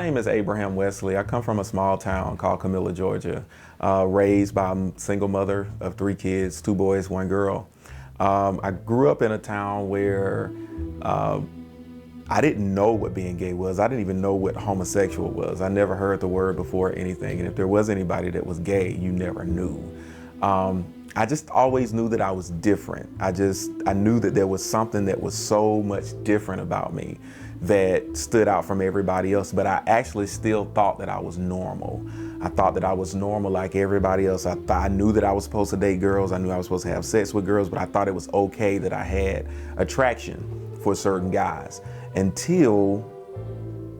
name is Abraham Wesley. I come from a small town called Camilla, Georgia, raised by a single mother of 3 kids, 2 boys, 1 girl. I grew up in a town where I didn't know what being gay was. I didn't even know what homosexual was. I never heard the word before anything. And if there was anybody that was gay, you never knew. I just always knew that I was different. I knew that there was something that was so much different about me that stood out from everybody else, but I actually still thought that I was normal. I thought that I was normal like everybody else. I knew that I was supposed to date girls. I knew I was supposed to have sex with girls, but I thought it was okay that I had attraction for certain guys until,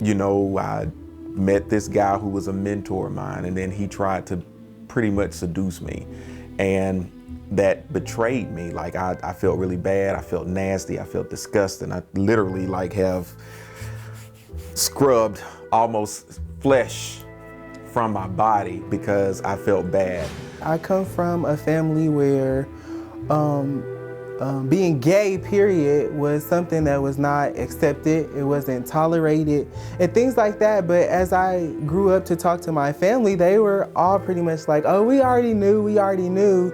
I met this guy who was a mentor of mine, and then he tried to pretty much seduce me. And that betrayed me. Like I felt really bad. I felt nasty. I felt disgusting. I literally have scrubbed almost flesh from my body because I felt bad. I come from a family where being gay, period, was something that was not accepted. It wasn't tolerated and things like that. But as I grew up to talk to my family, they were all pretty much like, oh, we already knew.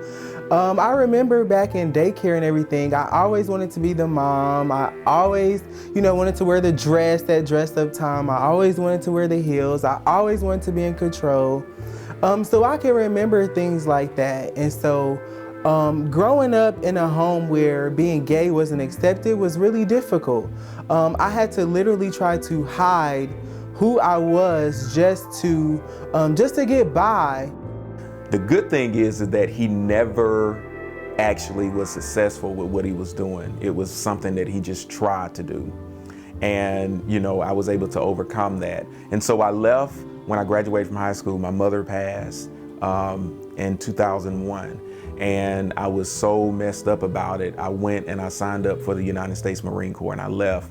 I remember back in daycare and everything, I always wanted to be the mom. I always, wanted to wear the dress, that dress up time. I always wanted to wear the heels. I always wanted to be in control. So I can remember things like that. And so growing up in a home where being gay wasn't accepted was really difficult. I had to literally try to hide who I was just to get by. The good thing is that he never actually was successful with what he was doing. It was something that he just tried to do. And, I was able to overcome that. And so I left when I graduated from high school. My mother passed in 2001. And I was so messed up about it. I went and I signed up for the United States Marine Corps, and I left.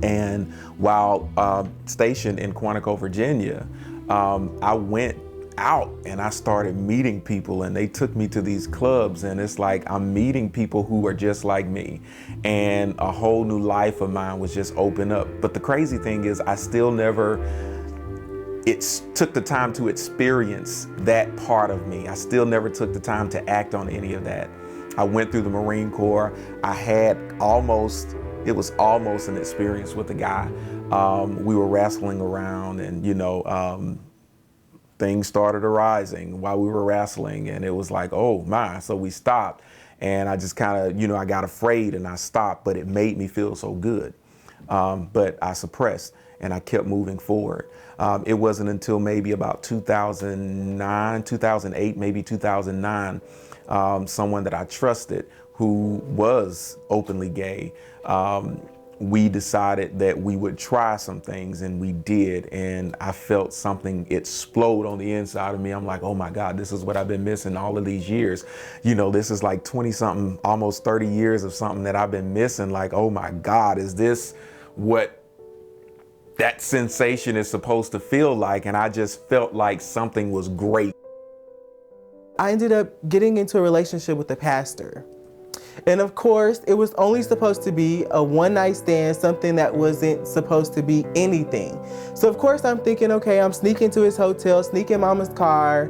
And while stationed in Quantico, Virginia, I went out and I started meeting people, and they took me to these clubs, and it's like I'm meeting people who are just like me, and a whole new life of mine was just open up. But the crazy thing is I still never took the time to experience that part of me. I still never took the time to act on any of that. I went through the Marine Corps. It was almost an experience with a guy. We were wrestling around, and things started arising while we were wrestling, and it was like, oh my. So we stopped, and I just kind of, I got afraid and I stopped, but it made me feel so good. But I suppressed and I kept moving forward. It wasn't until maybe about 2009, 2008, maybe 2009, someone that I trusted who was openly gay, we decided that we would try some things, and we did. And I felt something explode on the inside of me. I'm like, oh my God, this is what I've been missing all of these years. This is like 20 something, almost 30 years of something that I've been missing. Like, oh my God, is this what that sensation is supposed to feel like? And I just felt like something was great. I ended up getting into a relationship with a pastor. And of course, it was only supposed to be a one-night stand, something that wasn't supposed to be anything. So of course I'm thinking, okay, I'm sneaking to his hotel, sneaking mama's car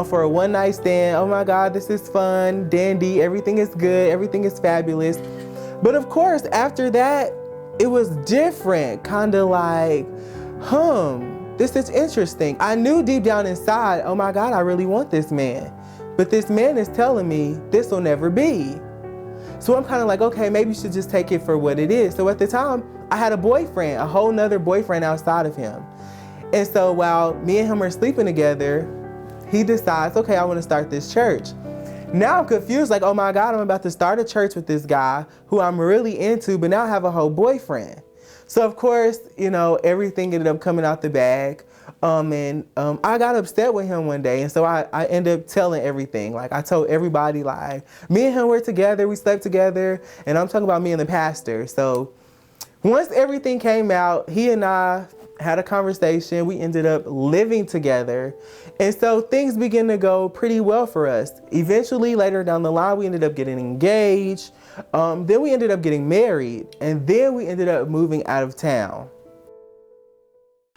for a one-night stand. Oh my God, this is fun, dandy, everything is good, everything is fabulous. But of course, after that, it was different, kind of like, this is interesting. I knew deep down inside, oh my God, I really want this man. But this man is telling me this will never be. So I'm kind of like, okay, maybe you should just take it for what it is. So at the time, I had a boyfriend, a whole nother boyfriend outside of him. And so while me and him are sleeping together, he decides, okay, I want to start this church. Now I'm confused, like, oh my God, I'm about to start a church with this guy who I'm really into, but now I have a whole boyfriend. So of course, everything ended up coming out the bag. I got upset with him one day, and so I ended up telling everything. Like, I told everybody, like, me and him were together, we slept together, and I'm talking about me and the pastor. So once everything came out, he and I had a conversation. We ended up living together, and so things began to go pretty well for us. Eventually, later down the line, we ended up getting engaged. Then we ended up getting married, and then we ended up moving out of town.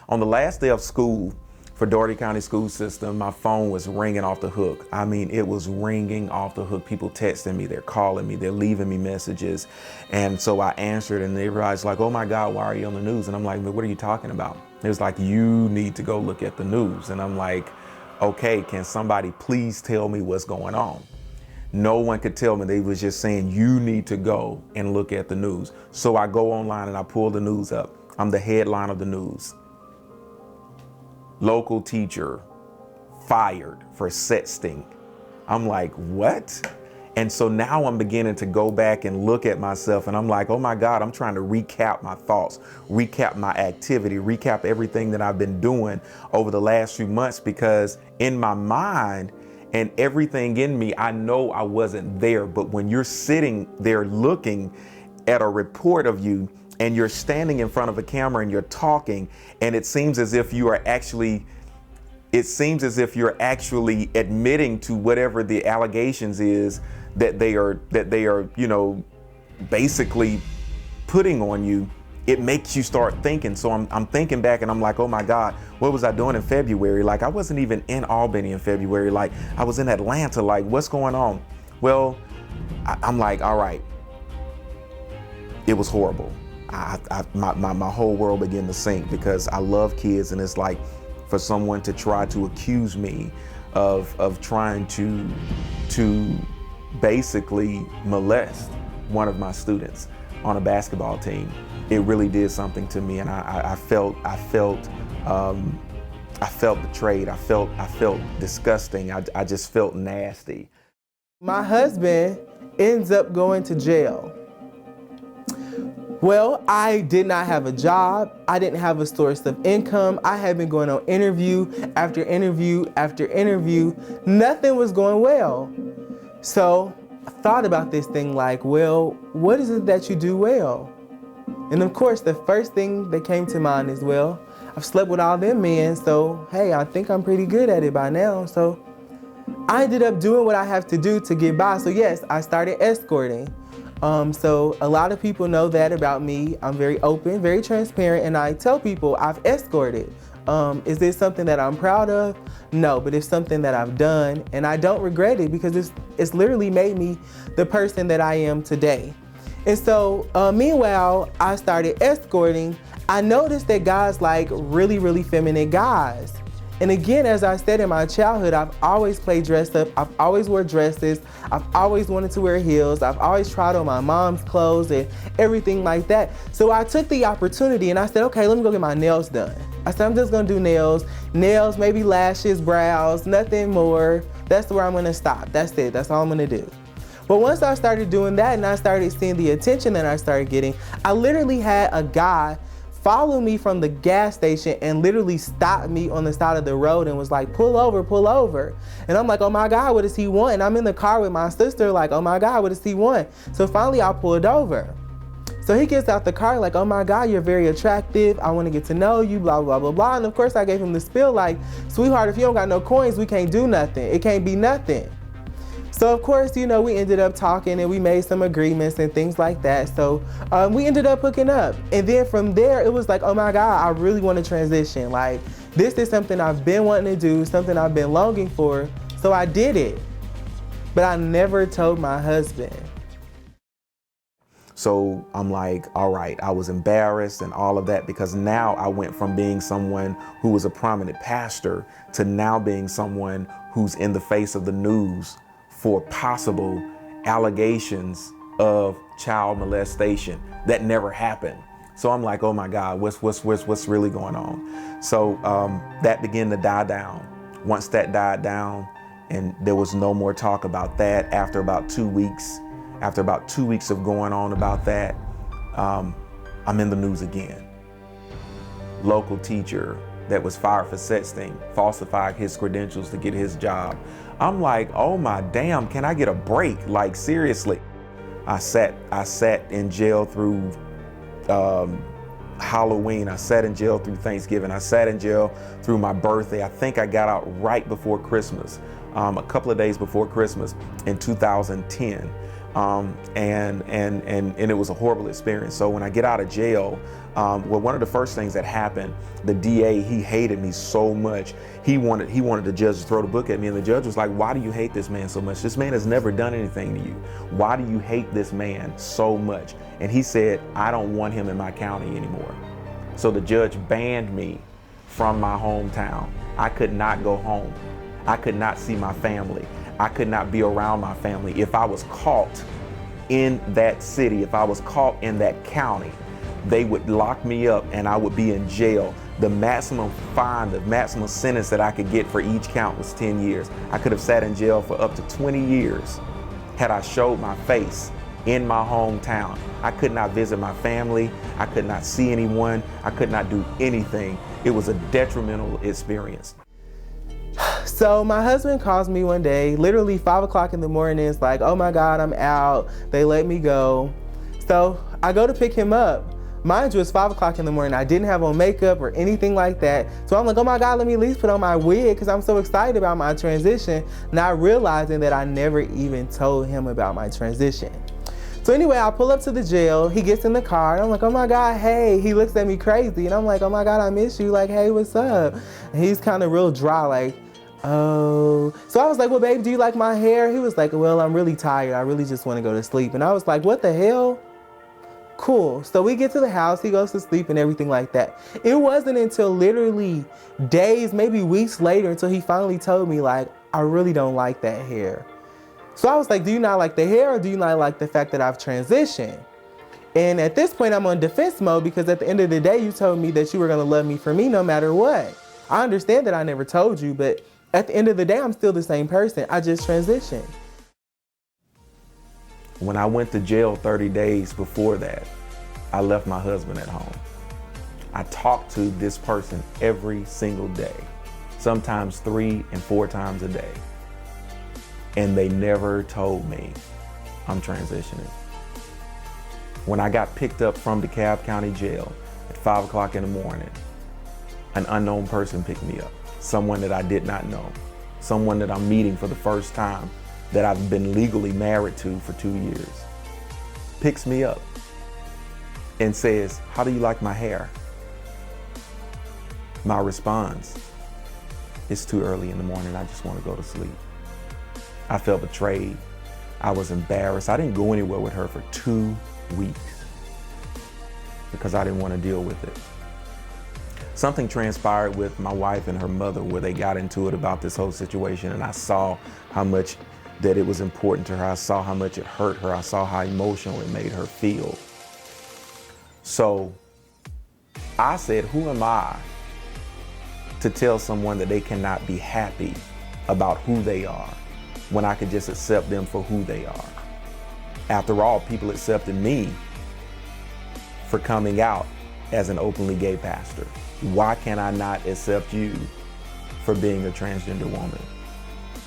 On the last day of school for Dougherty County School System, my phone was ringing off the hook. I mean, it was ringing off the hook. People texting me, they're calling me, they're leaving me messages. And so I answered, and everybody's like, oh my God, why are you on the news? And I'm like, what are you talking about? It was like, you need to go look at the news. And I'm like, okay, can somebody please tell me what's going on? No one could tell me. They was just saying, you need to go and look at the news. So I go online and I pull the news up. I'm the headline of the news. Local teacher fired for sexting. I'm like, what? And so now I'm beginning to go back and look at myself, and I'm like, oh my God, I'm trying to recap my thoughts, recap my activity, recap everything that I've been doing over the last few months, because in my mind and everything in me, I know I wasn't there. But when you're sitting there looking at a report of you, and you're standing in front of a camera and you're talking, and it seems as if you're actually admitting to whatever the allegations is that they are, you know, basically putting on you, it makes you start thinking. So I'm thinking back, and I'm like, oh my God, what was I doing in February? Like, I wasn't even in Albany in February. Like, I was in Atlanta. Like, what's going on? Well, I'm like, all right, it was horrible. My whole world began to sink, because I love kids, and it's like for someone to try to accuse me of trying to basically molest one of my students on a basketball team. It really did something to me, and I felt betrayed. I felt disgusting. I just felt nasty. My husband ends up going to jail. Well, I did not have a job. I didn't have a source of income. I had been going on interview after interview after interview. Nothing was going well. So I thought about this thing like, well, what is it that you do well? And of course, the first thing that came to mind is, well, I've slept with all them men, so hey, I think I'm pretty good at it by now. So I ended up doing what I have to do to get by. So yes, I started escorting. So a lot of people know that about me. I'm very open, very transparent, and I tell people I've escorted. Is this something that I'm proud of? No, but it's something that I've done, and I don't regret it, because it's literally made me the person that I am today. And so meanwhile, I started escorting. I noticed that guys like really, really feminine guys. And again, as I said, in my childhood, I've always played dress up. I've always wore dresses. I've always wanted to wear heels. I've always tried on my mom's clothes and everything like that. So I took the opportunity and I said, okay, let me go get my nails done. I said, I'm just gonna do nails, maybe lashes, brows, nothing more. That's where I'm gonna stop. That's it, that's all I'm gonna do. But once I started doing that and I started seeing the attention that I started getting, I literally had a guy follow me from the gas station and literally stopped me on the side of the road and was like, pull over, pull over. And I'm like, oh my God, what does he want? And I'm in the car with my sister like, oh my God, what does he want? So finally I pulled over. So he gets out the car like, oh my God, you're very attractive. I want to get to know you, blah, blah, blah, blah. And of course I gave him the spiel like, sweetheart, if you don't got no coins, we can't do nothing. It can't be nothing. So of course, you know, we ended up talking and we made some agreements and things like that. So we ended up hooking up. And then from there, it was like, oh my God, I really want to transition. Like, this is something I've been wanting to do, something I've been longing for. So I did it. But I never told my husband. So I'm like, all right, I was embarrassed and all of that, because now I went from being someone who was a prominent pastor to now being someone who's in the face of the news for possible allegations of child molestation that never happened. So I'm like, oh my God, what's really going on? So that began to die down. Once that died down and there was no more talk about that, after about 2 weeks of going on about that, I'm in the news again. Local teacher that was fired for sexting falsified his credentials to get his job. I'm like, oh my damn, can I get a break? Like, seriously. I sat in jail through Halloween. I sat in jail through Thanksgiving. I sat in jail through my birthday. I think I got out right before Christmas, a couple of days before Christmas in 2010. And it was a horrible experience. So when I get out of jail, Well, one of the first things that happened, the DA, he hated me so much. He wanted the judge to throw the book at me, and the judge was like, why do you hate this man so much? This man has never done anything to you. Why do you hate this man so much? And he said, I don't want him in my county anymore. So the judge banned me from my hometown. I could not go home. I could not see my family. I could not be around my family. If I was caught in that city, if I was caught in that county, they would lock me up and I would be in jail. The maximum fine, the maximum sentence that I could get for each count was 10 years. I could have sat in jail for up to 20 years had I showed my face in my hometown. I could not visit my family. I could not see anyone. I could not do anything. It was a detrimental experience. So my husband calls me one day, literally 5 o'clock in the morning. It's like, oh my God, I'm out. They let me go. So I go to pick him up. Mind you, it's 5 o'clock in the morning. I didn't have on makeup or anything like that. So I'm like, oh my God, let me at least put on my wig because I'm so excited about my transition, not realizing that I never even told him about my transition. So anyway, I pull up to the jail. He gets in the car and I'm like, oh my God, hey. He looks at me crazy and I'm like, oh my God, I miss you. Like, hey, what's up? And he's kind of real dry, like, oh. So I was like, well, babe, do you like my hair? He was like, well, I'm really tired. I really just want to go to sleep. And I was like, what the hell? Cool. So we get to the house, he goes to sleep and everything like that. It wasn't until literally days, maybe weeks later, until he finally told me, like, I really don't like that hair. So I was like, do you not like the hair or do you not like the fact that I've transitioned? And at this point, I'm on defense mode because at the end of the day, you told me that you were going to love me for me no matter what. I understand that I never told you, but at the end of the day, I'm still the same person. I just transitioned. When I went to jail 30 days before that, I left my husband at home. I talked to this person every single day, sometimes 3 and 4 times a day. And they never told me I'm transitioning. When I got picked up from DeKalb County Jail at 5 o'clock in the morning, an unknown person picked me up, someone that I did not know, someone that I'm meeting for the first time, that I've been legally married to for 2 years, picks me up and says, how do you like my hair? My response, it's too early in the morning, I just want to go to sleep. I felt betrayed. I was embarrassed. I didn't go anywhere with her for 2 weeks because I didn't want to deal with it. Something transpired with my wife and her mother where they got into it about this whole situation, and I saw how much that it was important to her. I saw how much it hurt her. I saw how emotional it made her feel. So I said, who am I to tell someone that they cannot be happy about who they are when I could just accept them for who they are? After all, people accepted me for coming out as an openly gay pastor. Why can I not accept you for being a transgender woman?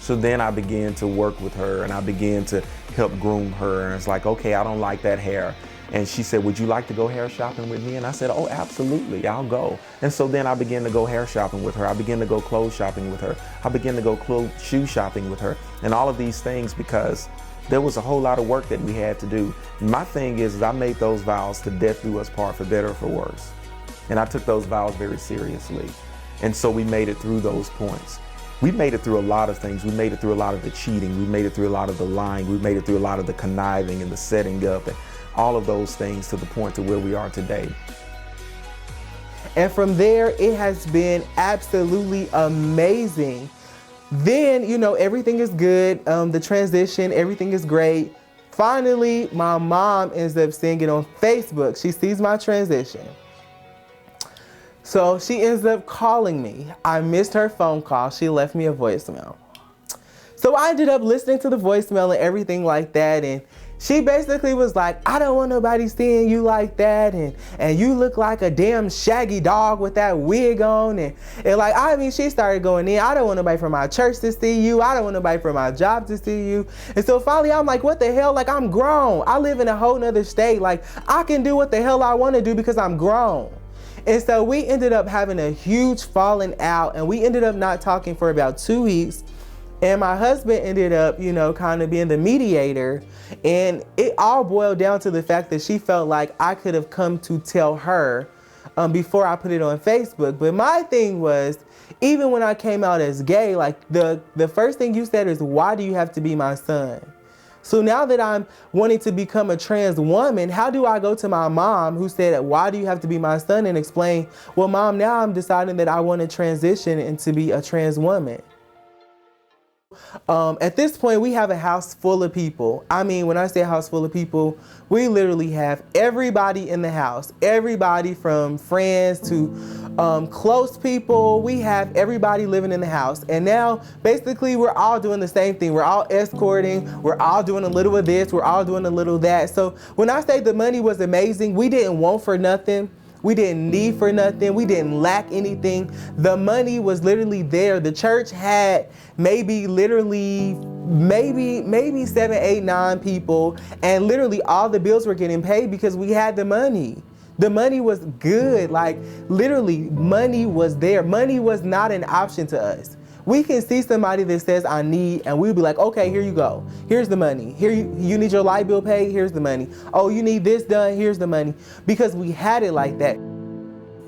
So then I began to work with her and I began to help groom her. And it's like, okay, I don't like that hair. And she said, would you like to go hair shopping with me? And I said, oh, absolutely, I'll go. And so then I began to go hair shopping with her. I began to go clothes shopping with her. I began to go shoe shopping with her. And all of these things because there was a whole lot of work that we had to do. My thing is I made those vows to death do us part, for better or for worse. And I took those vows very seriously. And so we made it through those points. We made it through a lot of things. We made it through a lot of the cheating. We made it through a lot of the lying. We made it through a lot of the conniving and the setting up and all of those things to the point to where we are today. And from there, it has been absolutely amazing. Then, everything is good. The transition, everything is great. Finally, my mom ends up seeing it on Facebook. She sees my transition. So she ends up calling me. I missed her phone call. She left me a voicemail. So I ended up listening to the voicemail and everything like that. And she basically was like, I don't want nobody seeing you like that. And you look like a damn shaggy dog with that wig on. And she started going in. I don't want nobody from my church to see you. I don't want nobody from my job to see you. And so finally I'm like, what the hell? Like, I'm grown. I live in a whole nother state. Like, I can do what the hell I want to do because I'm grown. And so we ended up having a huge falling out, and we ended up not talking for about 2 weeks. And my husband ended up, kind of being the mediator. And it all boiled down to the fact that she felt like I could have come to tell her before I put it on Facebook. But my thing was, even when I came out as gay, like the first thing you said is, why do you have to be my son? So now that I'm wanting to become a trans woman, how do I go to my mom who said, why do you have to be my son, and explain, well, Mom, now I'm deciding that I want to transition and to be a trans woman? At this point, we have a house full of people. I mean, when I say a house full of people, we literally have everybody in the house. Everybody from friends to close people. We have everybody living in the house. And now, basically, we're all doing the same thing. We're all escorting. We're all doing a little of this. We're all doing a little of that. So when I say the money was amazing, we didn't want for nothing. We didn't need for nothing. We didn't lack anything. The money was literally there. The church had maybe 7, 8, 9 people, and literally all the bills were getting paid because we had the money. The money was good. Like, literally, money was there. Money was not an option to us. We can see somebody that says, I need, and we'll be like, okay, here you go. Here's the money. Here you need your light bill paid, here's the money. Oh, you need this done, here's the money. Because we had it like that.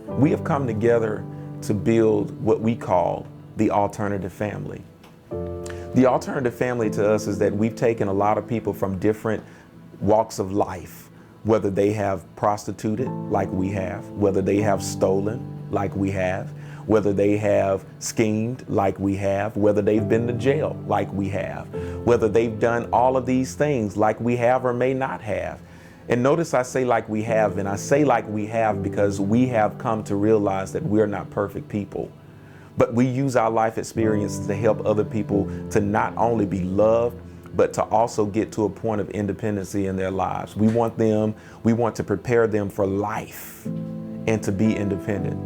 We have come together to build what we call the alternative family. The alternative family to us is that we've taken a lot of people from different walks of life, whether they have prostituted like we have, whether they have stolen like we have, whether they have schemed like we have, whether they've been to jail like we have, whether they've done all of these things like we have or may not have. And notice I say like we have, and I say like we have because we have come to realize that we're not perfect people. But we use our life experience to help other people to not only be loved, but to also get to a point of independency in their lives. We want to prepare them for life and to be independent.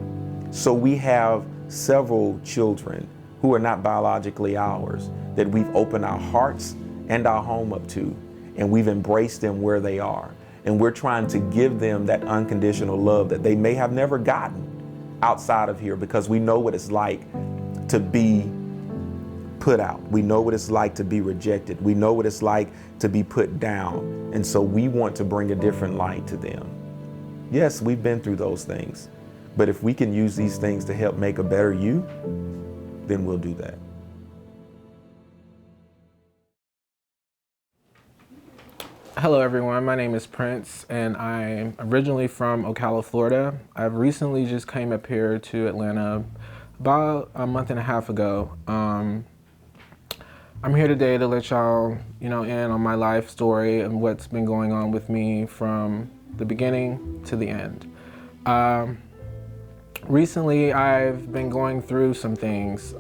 So we have several children who are not biologically ours that we've opened our hearts and our home up to, and we've embraced them where they are. And we're trying to give them that unconditional love that they may have never gotten outside of here, because we know what it's like to be put out. We know what it's like to be rejected. We know what it's like to be put down. And so we want to bring a different light to them. Yes, we've been through those things. But if we can use these things to help make a better you, then we'll do that. Hello everyone, my name is Prince and I'm originally from Ocala, Florida. I've recently just came up here to Atlanta about a month and a half ago. I'm here today to let y'all, in on my life story and what's been going on with me from the beginning to the end. Recently, I've been going through some things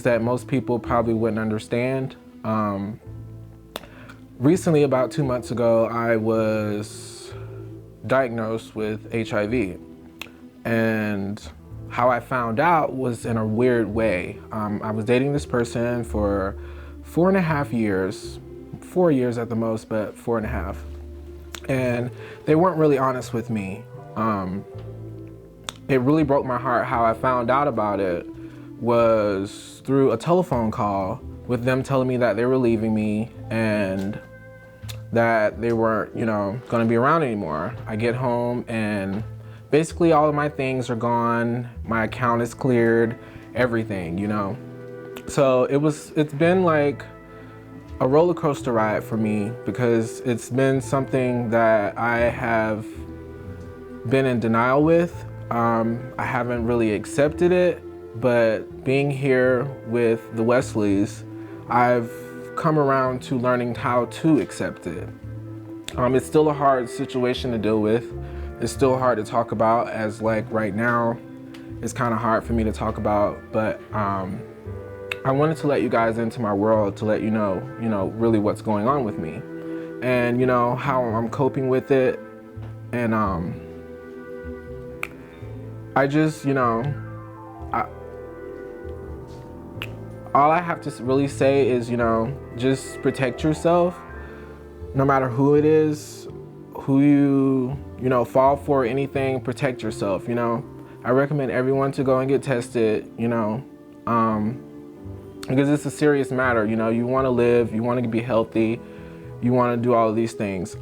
that most people probably wouldn't understand. Recently, about 2 months ago, I was diagnosed with HIV. And how I found out was in a weird way. I was dating this person for 4.5 years, 4 years at the most, but 4.5. And they weren't really honest with me. It really broke my heart. How I found out about it was through a telephone call with them telling me that they were leaving me and that they weren't, going to be around anymore. I get home and basically all of my things are gone. My account is cleared, everything, So it's been like a roller coaster ride for me, because it's been something that I have been in denial with. I haven't really accepted it, but being here with the Wesleys, I've come around to learning how to accept it. It's still a hard situation to deal with. It's still hard to talk about, as like right now, it's kind of hard for me to talk about, but I wanted to let you guys into my world to let you know, really what's going on with me and, how I'm coping with it. And I just, all I have to really say is, just protect yourself, no matter who it is, who you, fall for, anything, protect yourself, I recommend everyone to go and get tested, because it's a serious matter, you want to live, you want to be healthy, you want to do all of these things.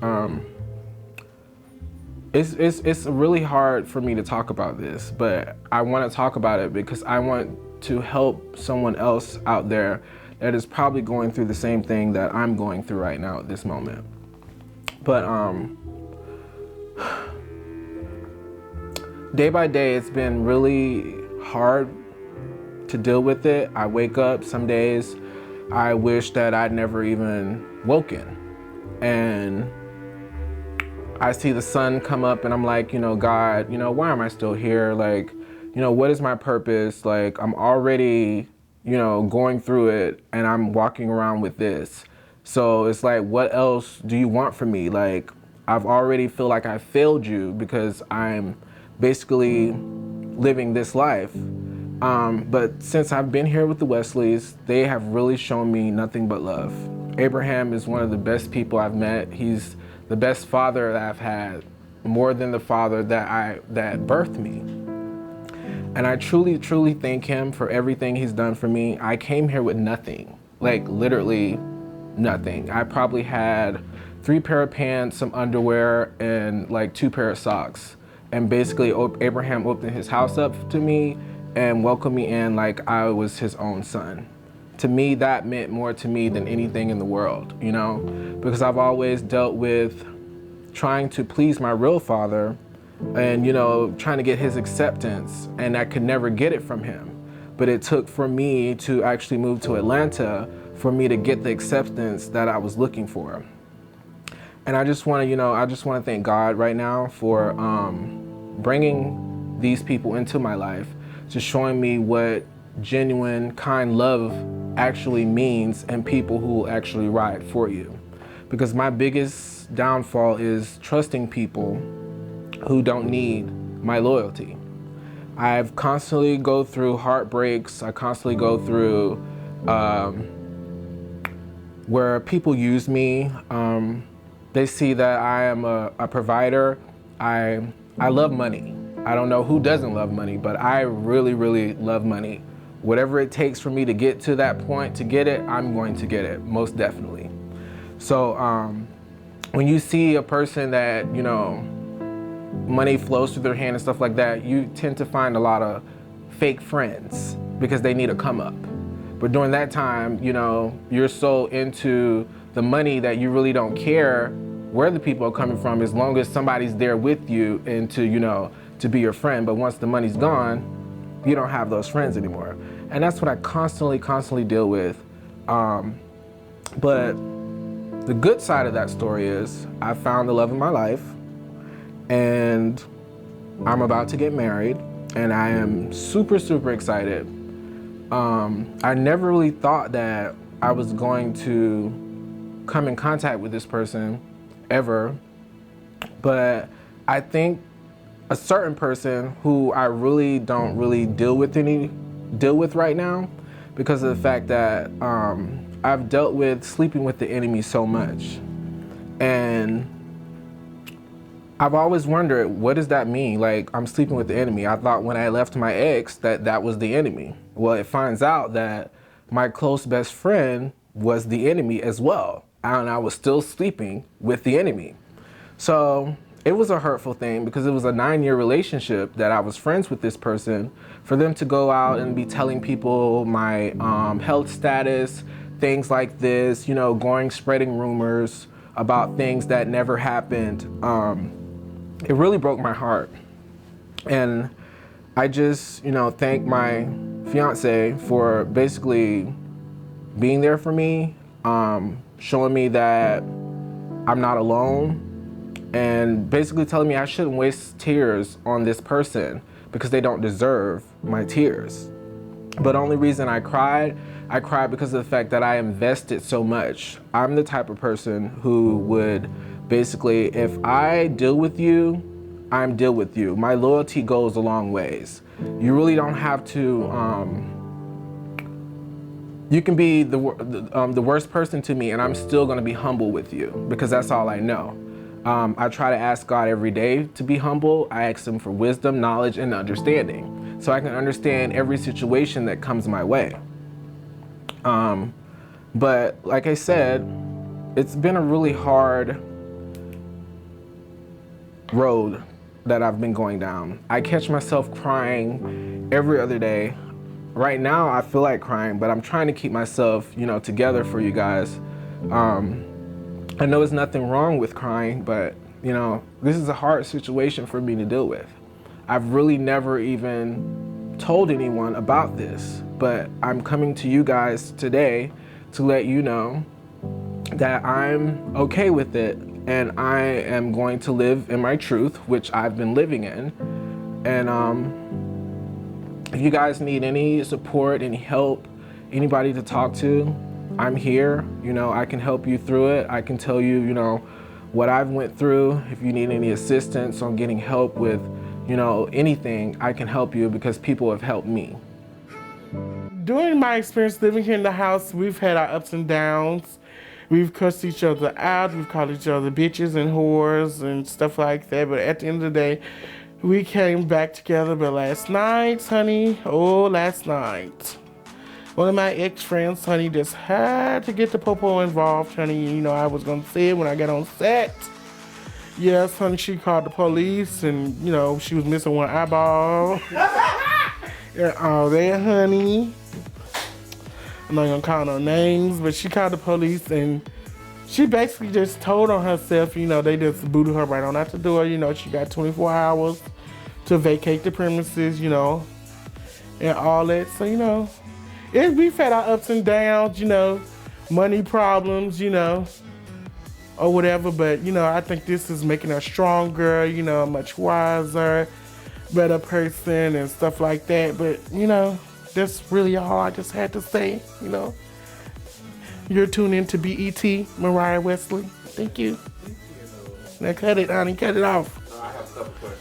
It's really hard for me to talk about this, but I want to talk about it because I want to help someone else out there that is probably going through the same thing that I'm going through right now at this moment. But day by day, it's been really hard to deal with it. I wake up some days, I wish that I'd never even woken. And I see the sun come up and I'm like, God, why am I still here? Like, what is my purpose? Like, I'm already, going through it and I'm walking around with this. So it's like, what else do you want from me? Like, I've already feel like I failed you because I'm basically living this life. But since I've been here with the Wesleys, they have really shown me nothing but love. Abraham is one of the best people I've met. He's the best father that I've had, more than the father that birthed me. And I truly, truly thank him for everything he's done for me. I came here with nothing, like literally nothing. I probably had 3 pair of pants, some underwear, and like 2 pair of socks. And basically Abraham opened his house up to me and welcomed me in like I was his own son. To me, that meant more to me than anything in the world, because I've always dealt with trying to please my real father and, trying to get his acceptance, and I could never get it from him. But it took for me to actually move to Atlanta for me to get the acceptance that I was looking for. And I just want to, thank God right now for bringing these people into my life, just showing me what genuine, kind love actually means and people who will actually ride for you. Because my biggest downfall is trusting people who don't need my loyalty. I've constantly go through heartbreaks. I constantly go through where people use me. They see that I am a provider. I love money. I don't know who doesn't love money, but I really, really love money. Whatever it takes for me to get to that point to get it, I'm going to get it, most definitely. So when you see a person that, money flows through their hand and stuff like that, you tend to find a lot of fake friends because they need a come up. But during that time, you're so into the money that you really don't care where the people are coming from, as long as somebody's there with you and to be your friend. But once the money's gone, you don't have those friends anymore. And that's what I constantly deal with. But the good side of that story is I found the love of my life, and I'm about to get married, and I am super, super excited. I never really thought that I was going to come in contact with this person ever, but I think a certain person who I really don't really deal with right now, because of the fact that I've dealt with sleeping with the enemy so much. And I've always wondered, what does that mean? Like, I'm sleeping with the enemy. I thought when I left my ex that was the enemy. Well, it finds out that my close best friend was the enemy as well. And I was still sleeping with the enemy. So it was a hurtful thing because it was a 9-year relationship that I was friends with this person. For them to go out and be telling people my health status, things like this, spreading rumors about things that never happened, it really broke my heart. And I just, thank my fiance for basically being there for me, showing me that I'm not alone, and basically telling me I shouldn't waste tears on this person because they don't deserve my tears. But only reason I cried because of the fact that I invested so much. I'm the type of person who would basically, if I deal with you, I'm deal with you. My loyalty goes a long ways. You really don't have to, you can be the worst person to me and I'm still gonna be humble with you because that's all I know. I try to ask God every day to be humble. I ask him for wisdom, knowledge, and understanding so I can understand every situation that comes my way. But like I said, it's been a really hard road that I've been going down. I catch myself crying every other day. Right now, I feel like crying, but I'm trying to keep myself, together for you guys. I know there's nothing wrong with crying, but, this is a hard situation for me to deal with. I've really never even told anyone about this, but I'm coming to you guys today to let you know that I'm okay with it, and I am going to live in my truth, which I've been living in. And if you guys need any support, any help, anybody to talk to, I'm here. I can help you through it. I can tell you, what I've went through. If you need any assistance on getting help with, anything, I can help you because people have helped me. During my experience living here in the house, we've had our ups and downs. We've cussed each other out. We've called each other bitches and whores and stuff like that. But at the end of the day, we came back together. But last night, honey, last night, one of my ex-friends, honey, just had to get the popo involved, honey. I was going to say it when I got on set. Yes, honey, she called the police and, she was missing one eyeball. And all that, honey. I'm not going to call no names, but she called the police and she basically just told on herself, they just booted her right on out the door. She got 24 hours to vacate the premises, and all that. So, we've had our ups and downs, money problems, or whatever. But, I think this is making her stronger, a much wiser, better person and stuff like that. But, that's really all I just had to say, You're tuned in to BET, Mariah Wesley. Thank you. Now cut it, honey, cut it off. I have a couple questions.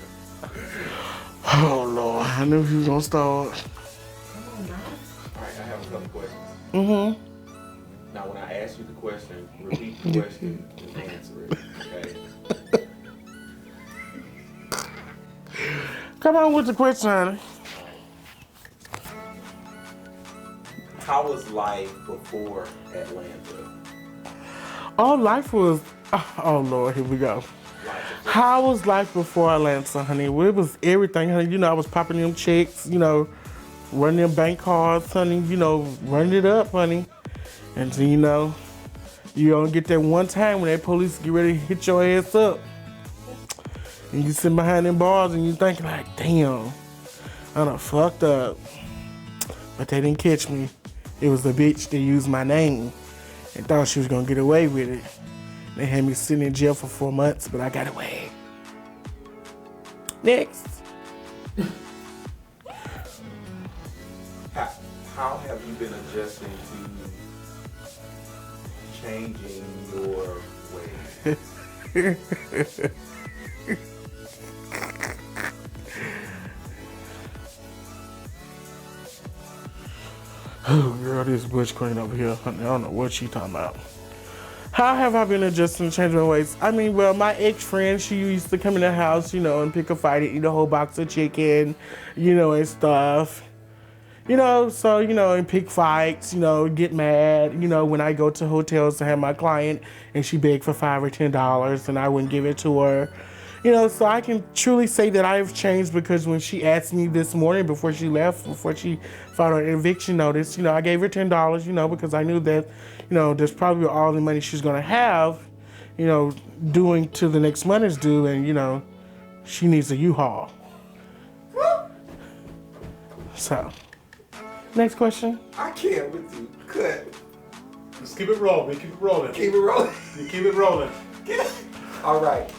Oh, Lord, I knew he was going to start. All right, I have a couple questions. Mm-hmm. Now, when I ask you the question, repeat the question and answer it, okay? Come on with the question, honey. How was life before Atlanta? Oh, life was, oh, Lord, here we go. How was life before Atlanta, honey? Well, it was everything, honey. I was popping them checks, running them bank cards, honey, running it up, honey. And so, you don't get that one time when that police get ready to hit your ass up. And you sit behind them bars and you thinking like, damn, I done fucked up. But they didn't catch me. It was the bitch that used my name and thought she was gonna get away with it. They had me sitting in jail for 4 months, but I got away. Next. How have you been adjusting to changing your ways? Oh, girl, this Butch Queen over here, honey, I don't know what she talking about. How have I been adjusting to changing my ways? I mean, well, my ex-friend, she used to come in the house, and pick a fight and eat a whole box of chicken, and stuff. So, and pick fights, get mad, when I go to hotels to have my client and she begged for $5 or $10 and I wouldn't give it to her. So I can truly say that I've changed because when she asked me this morning before she left, before she filed her eviction notice, I gave her $10, because I knew that, that's probably all the money she's gonna have, doing till the next month is due, and, she needs a U-Haul. So, next question. I can't with you. Cut. Let's keep it rolling. Keep it rolling. Keep it rolling. You keep it rolling. All right.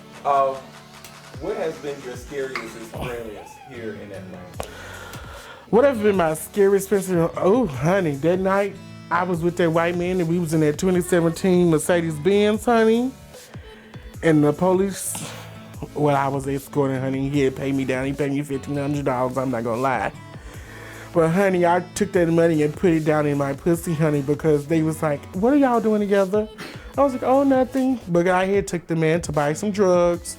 What has been your scariest experience here in Atlanta? What has been my scariest experience? Oh, honey, that night I was with that white man and we was in that 2017 Mercedes-Benz, honey. And the police, well, I was escorting, honey. He had paid me down. He paid me $1,500. I'm not gonna lie. But honey, I took that money and put it down in my pussy, honey, because they was like, what are y'all doing together? I was like, oh, nothing. But I had took the man to buy some drugs.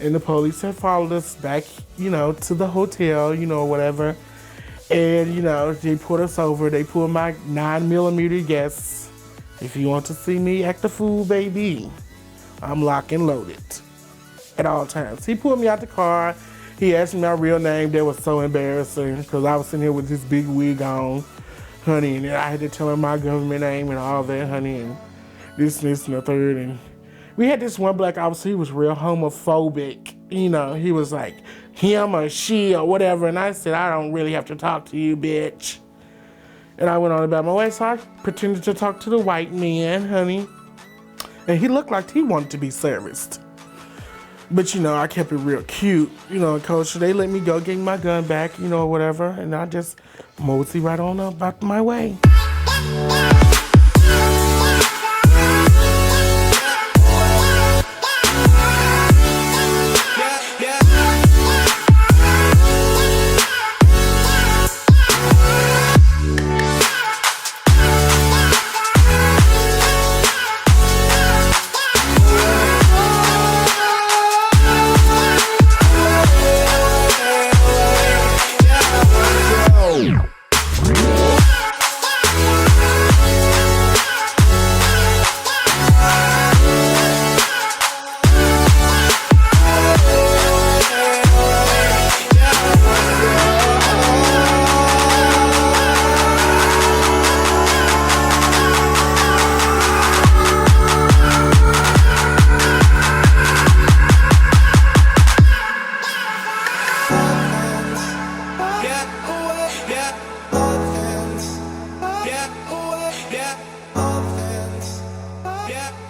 And the police had followed us back, to the hotel, whatever. And, they put us over. They pulled my 9mm yes. If you want to see me act a fool, baby, I'm locked and loaded. at all times. He pulled me out the car. He asked me my real name. That was so embarrassing because I was sitting here with this big wig on, honey, and I had to tell him my government name and all that, honey, and this, and the third. And we had this one black officer. He was real homophobic. You know, he was like him or she or whatever. And I said, I don't really have to talk to you, bitch. And I went on about my way. So I pretended to talk to the white man, honey. And he looked like he wanted to be serviced. But, you know, I kept it real cute, you know, Coach. They let me go, get my gun back, you know, whatever. And I just mosey right on up about my way. Yeah.